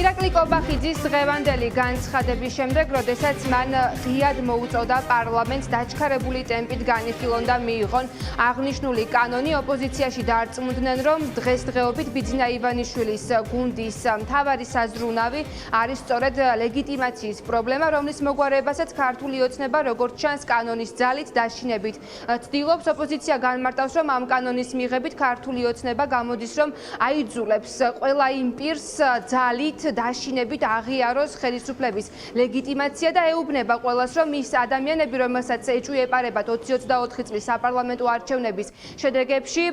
ირაკლი კობახიძის დღევანდელი განცხადების შემდეგ, როდესაც მან ღიად მოუწოდა პარლამენტს დაჩქარებული ტემპით განიხილონ და მიიღონ აღნიშნული კანონი, ოპოზიციაში დარწმუნდნენ, რომ დღესდღეობით ბიძინა ივანიშვილის გუნდის მთავარი საზრუნავი არის სწორედ ლეგიტიმაციის პრობლემა, რომლის მოგვარებასაც ქართული ოცნება, როგორც ჩანს, კანონის ძალით დაშინებით ცდილობს. ოპოზიცია განმარტავს, რომ ამ კანონის მიღებით ქართული ოცნება გამოდის, რომ აიძულებს ყველა იმ პირს ძალით დაშინებით აღიაროს ხელისუფლების ლეგიტიმაცია და ეუბნება ყველას, რომ ის ადამიანები, რომელსაც ეჭვი ეპარებათ 2024 წლის საპარლამენტო არჩევნების შედეგებში,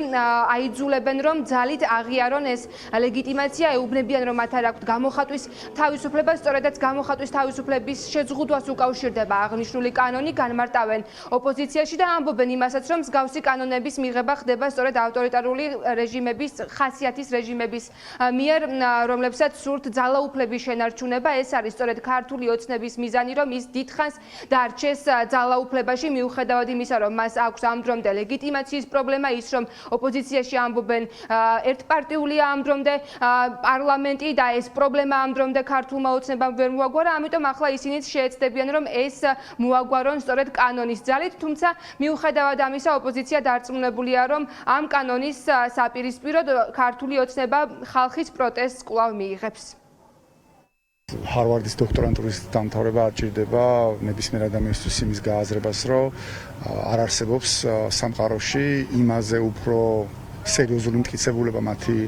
აიძულებენ, რომ ძალით აღიარონ ეს ლეგიტიმაცია, ეუბნებიან, რომ მათ არ აქვთ გამოხატვის თავისუფლება, სწორედაც გამოხატვის თავისუფლების შეზღუდვას უკავშირდება აღნიშნული კანონი, განმარტავენ ოპოზიციაში და ამბობენ იმასაც, რომ მსგავსი კანონების მიღება ხდება სწორედ ავტორიტარული რეჟიმების, ხასიათის რეჟიმების მიერ, რომლებსაც სურთ ძალაუფლების შენარჩუნება. ეს არის სწორედ ქართული ოცნების მიზანი, რომ ის დიდხანს დარჩეს ძალაუფლებაში, მიუხედავად იმისა, რომ მას აქვს ამ დრომდე ლეგიტიმაციის პრობლემა, ის რომ ოპოზიციაში ამბობენ ერთპარტიულია ამ დრომდე პარლამენტი და ეს პრობლემა ამ დრომდე ქართულმა ოცნებამ ვერ მოაგვარა, ამიტომ ახლა ისინიც შეეცდებიან, რომ ეს მოაგვარონ სწორედ კანონის ძალით, თუმცა მიუხედავად ამისა, ოპოზიცია დარწმუნებულია, რომ ამ კანონის საპირისპიროდ ქართული ოცნება ხალხის პროტესტს კვლავ მიიღებს. ჰარვარდის დოქტორანტურის დამთავრება არ ჭირდება ნებისმიერ ადამიანისთვის იმის გააზრებას, რომ არ არსებობს სამყაროში იმაზე უფრო სერიოზული მტკიცებულება მათი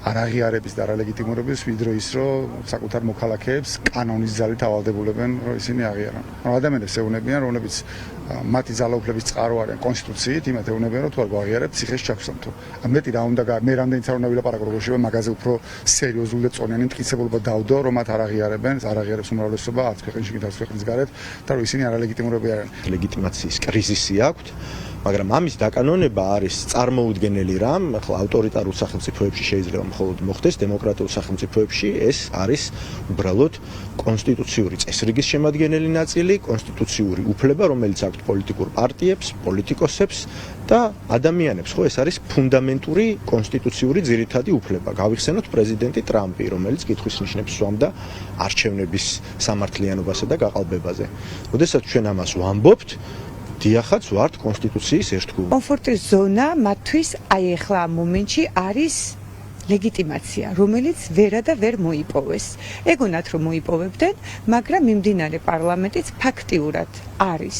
არაღიარების და არალეგიტიმურობის, ვიდრე ის, რომ საკუთარ მოქალაქეებს კანონის ძალით ავალდებულებენ, რომ ისინი აღიარონ. ადამიანებს ეუბნებიან, რომლებიც მათი ძალაუფლების წყარო არიან კონსტიტუციით, იმათ ეუბნებიან, რომ თუ არ გვაღიარებთ, ციხეში ჩაგვრცელთ. მეტი რა უნდა მე რამდენიც არ უნდა ვილაპარაკო, როგორ შეიძლება მაგაზე უფრო სერიოზული და წონიანი მტკიცებულება დავდო, რომ მათ არაღიარებს უმრავლესობა არც ქვეყნში, არც ქვეყნის გარეთ და რომ ისინი არალეგიტიმურები არიან. ლეგიტიმაციის კრიზისი აქვთ, მაგრამ ამის დაკანონება არის წარმოუდგენელი რამ, ახლა ავტორიტარულ სახელმწიფოებში შეიძლება მხოლოდ მოხდეს, დემოკრატიულ სახელმწიფოებში ეს არის უბრალოდ კონსტიტუციური წესრიგის შემადგენელი ნაწილი, კონსტიტუციური უფლება, რომელიც აქვთ პოლიტიკურ პარტიებს, პოლიტიკოსებს და ადამიანებს, ხო, ეს არის ფუნდამენტური კონსტიტუციური ძირითადი უფლება. გავიხსენოთ პრეზიდენტი ტრამპი, რომელიც კითხვის ნიშნებს სვამდა არჩევნების სამართლიანობასა და გაყალბებაზე. როდესაც ჩვენ ამას ვამბობთ, დიახაც ვართ კონსტიტუციის ერთგული. კომფორტის ზონა მათთვის აი ახლა ამ მომენტში არის ლეგიტიმაცია, რომელიც ვერა და ვერ მოიპოვეს. ეგონათ რომ მოიპოვებდნენ, მაგრამ მიმდინარე პარლამენტიც ფაქტიურად არის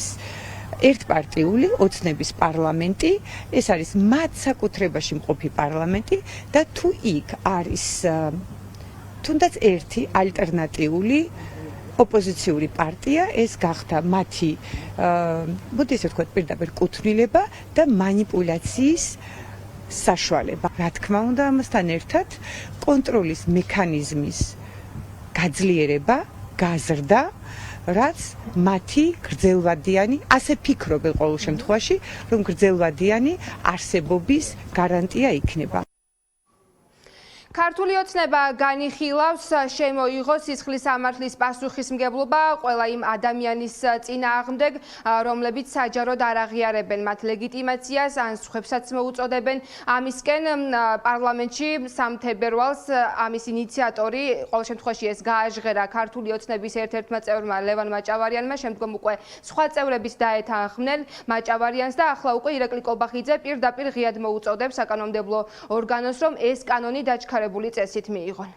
ერთპარტიული ოცნების პარლამენტი, ეს არის მათ საკუთრებაში მყოფი პარლამენტი და თუ იქ არის თუნდაც ერთი ალტერნატიული ოპოზიციური პარტია, ეს გახდა მათი მოდი ესე ვთქვათ პირდაპირ კუთვნილება და მანიპულაციის საშუალება. რა თქმა უნდა, ამასთან ერთად კონტროლის მექანიზმის გაძლიერება, გაზრდა, რაც მათი გრძელვადიანი, ასე ფიქრობენ ყოველ შემთხვევაში, რომ გრძელვადიანი არსებობის გარანტია იქნება. ქართული ოცნება განიხილავს შემოიღო სისხლის სამართლის პასუხისმგებლობა ყველა იმ ადამიანის წინააღმდეგ, რომლებიც საჯაროდ არ აღიარებენ მათ ლეგიტიმაციას, ან სხვებსაც მოუწოდებენ ამისკენ. პარლამენტში 3 თებერვალს ამის ინიციატორი, ყოველ შემთხვევაში ეს გააჟღერა ქართული ოცნების ერთ-ერთმა წევრმა ლევან მაჭავარიანმა, შემდგომ უკვე სხვა წევრებიც დაეთანხმნენ მაჭავარიანს და ახლა უკვე ირაკლი კობახიძე პირდაპირ ღიად მოუწოდებს საკანონმდებლო ორგანოს, რომ ეს კანონი დაჩქარებული წესით მიიღონ.